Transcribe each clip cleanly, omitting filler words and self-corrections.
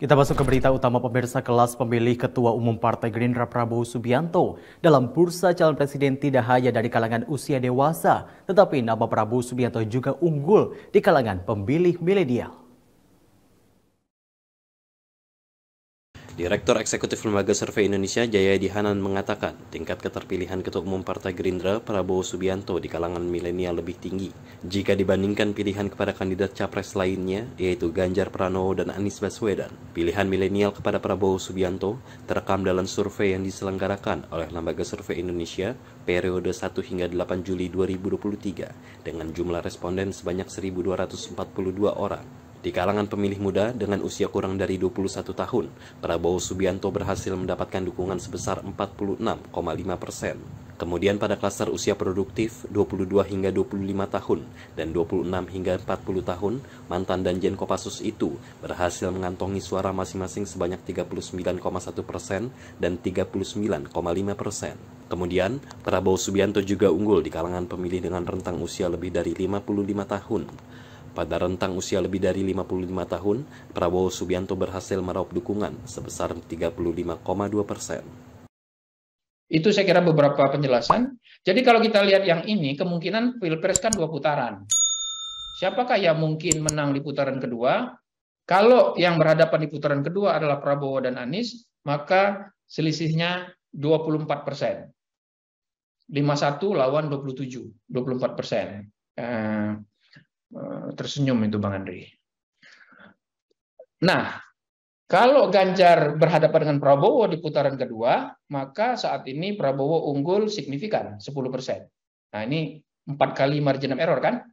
Kita masuk ke berita utama pemirsa. Kelas pemilih Ketua Umum Partai Gerindra Prabowo Subianto dalam bursa calon presiden tidak hanya dari kalangan usia dewasa, tetapi nama Prabowo Subianto juga unggul di kalangan pemilih milenial. Direktur Eksekutif Lembaga Survei Indonesia Jayadi Hanan mengatakan tingkat keterpilihan Ketua Umum Partai Gerindra Prabowo Subianto di kalangan milenial lebih tinggi jika dibandingkan pilihan kepada kandidat capres lainnya, yaitu Ganjar Pranowo dan Anies Baswedan. Pilihan milenial kepada Prabowo Subianto terekam dalam survei yang diselenggarakan oleh Lembaga Survei Indonesia periode 1 hingga 8 Juli 2023 dengan jumlah responden sebanyak 1.242 orang. Di kalangan pemilih muda dengan usia kurang dari 21 tahun, Prabowo Subianto berhasil mendapatkan dukungan sebesar 46,5%. Kemudian pada klaster usia produktif 22 hingga 25 tahun dan 26 hingga 40 tahun, mantan Danjen Kopassus itu berhasil mengantongi suara masing-masing sebanyak 39,1% dan 39,5%. Kemudian, Prabowo Subianto juga unggul di kalangan pemilih dengan rentang usia lebih dari 55 tahun. Pada rentang usia lebih dari 55 tahun, Prabowo Subianto berhasil meraup dukungan sebesar 35,2%. Itu saya kira beberapa penjelasan. Jadi kalau kita lihat yang ini, kemungkinan Pilpres kan 2 putaran. Siapakah yang mungkin menang di putaran kedua? Kalau yang berhadapan di putaran kedua adalah Prabowo dan Anies, maka selisihnya 24%. 51 lawan 27, 24%. Tersenyum itu Bang Andri. Nah, kalau Ganjar berhadapan dengan Prabowo di putaran kedua, maka saat ini Prabowo unggul signifikan 10%. Nah, ini 4 kali margin of error kan?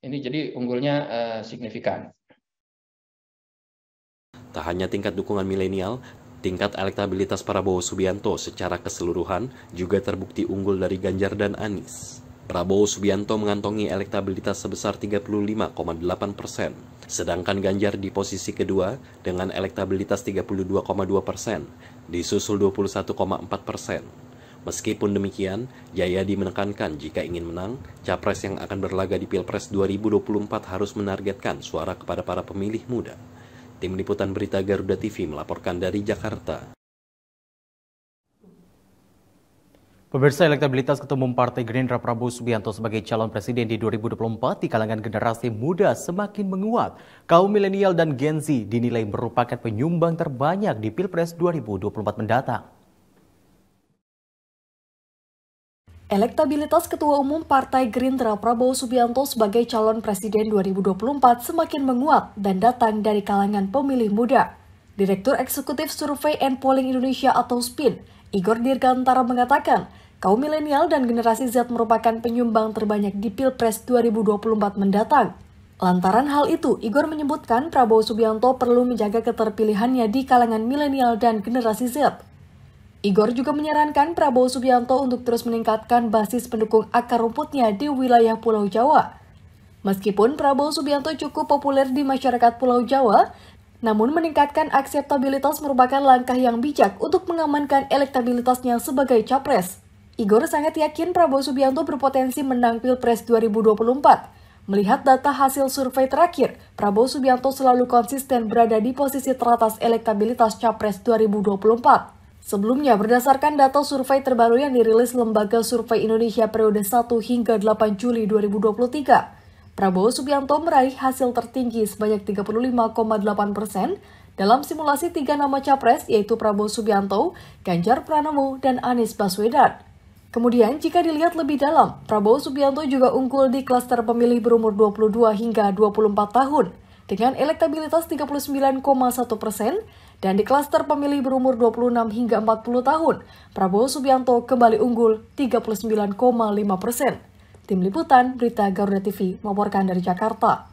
Ini jadi unggulnya signifikan. Tak hanya tingkat dukungan milenial, tingkat elektabilitas Prabowo Subianto secara keseluruhan juga terbukti unggul dari Ganjar dan Anies. Prabowo Subianto mengantongi elektabilitas sebesar 35,8%, sedangkan Ganjar di posisi kedua dengan elektabilitas 32,2%, disusul 21,4%. Meskipun demikian, Jayadi menekankan jika ingin menang, capres yang akan berlaga di Pilpres 2024 harus menargetkan suara kepada para pemilih muda. Tim Liputan Berita Garuda TV melaporkan dari Jakarta. Pemirsa, elektabilitas Ketua Umum Partai Gerindra Prabowo Subianto sebagai calon presiden di 2024 di kalangan generasi muda semakin menguat. Kaum milenial dan Gen Z dinilai merupakan penyumbang terbanyak di Pilpres 2024 mendatang. Elektabilitas Ketua Umum Partai Gerindra Prabowo Subianto sebagai calon presiden 2024 semakin menguat dan datang dari kalangan pemilih muda. Direktur Eksekutif Survei and Polling Indonesia atau SPIN, Igor Dirgantara mengatakan, kaum milenial dan generasi Z merupakan penyumbang terbanyak di Pilpres 2024 mendatang. Lantaran hal itu, Igor menyebutkan Prabowo Subianto perlu menjaga keterpilihannya di kalangan milenial dan generasi Z. Igor juga menyarankan Prabowo Subianto untuk terus meningkatkan basis pendukung akar rumputnya di wilayah Pulau Jawa. Meskipun Prabowo Subianto cukup populer di masyarakat Pulau Jawa, namun meningkatkan akseptabilitas merupakan langkah yang bijak untuk mengamankan elektabilitasnya sebagai capres. Igor sangat yakin Prabowo Subianto berpotensi menang Pilpres 2024. Melihat data hasil survei terakhir, Prabowo Subianto selalu konsisten berada di posisi teratas elektabilitas Capres 2024. Sebelumnya, berdasarkan data survei terbaru yang dirilis Lembaga Survei Indonesia periode 1 hingga 8 Juli 2023, Prabowo Subianto meraih hasil tertinggi sebanyak 35,8% dalam simulasi 3 nama capres yaitu Prabowo Subianto, Ganjar Pranowo, dan Anies Baswedan. Kemudian, jika dilihat lebih dalam, Prabowo Subianto juga unggul di klaster pemilih berumur 22 hingga 24 tahun dengan elektabilitas 39,1%, dan di klaster pemilih berumur 26 hingga 40 tahun, Prabowo Subianto kembali unggul 39,5%. Tim Liputan Berita Garuda TV melaporkan dari Jakarta.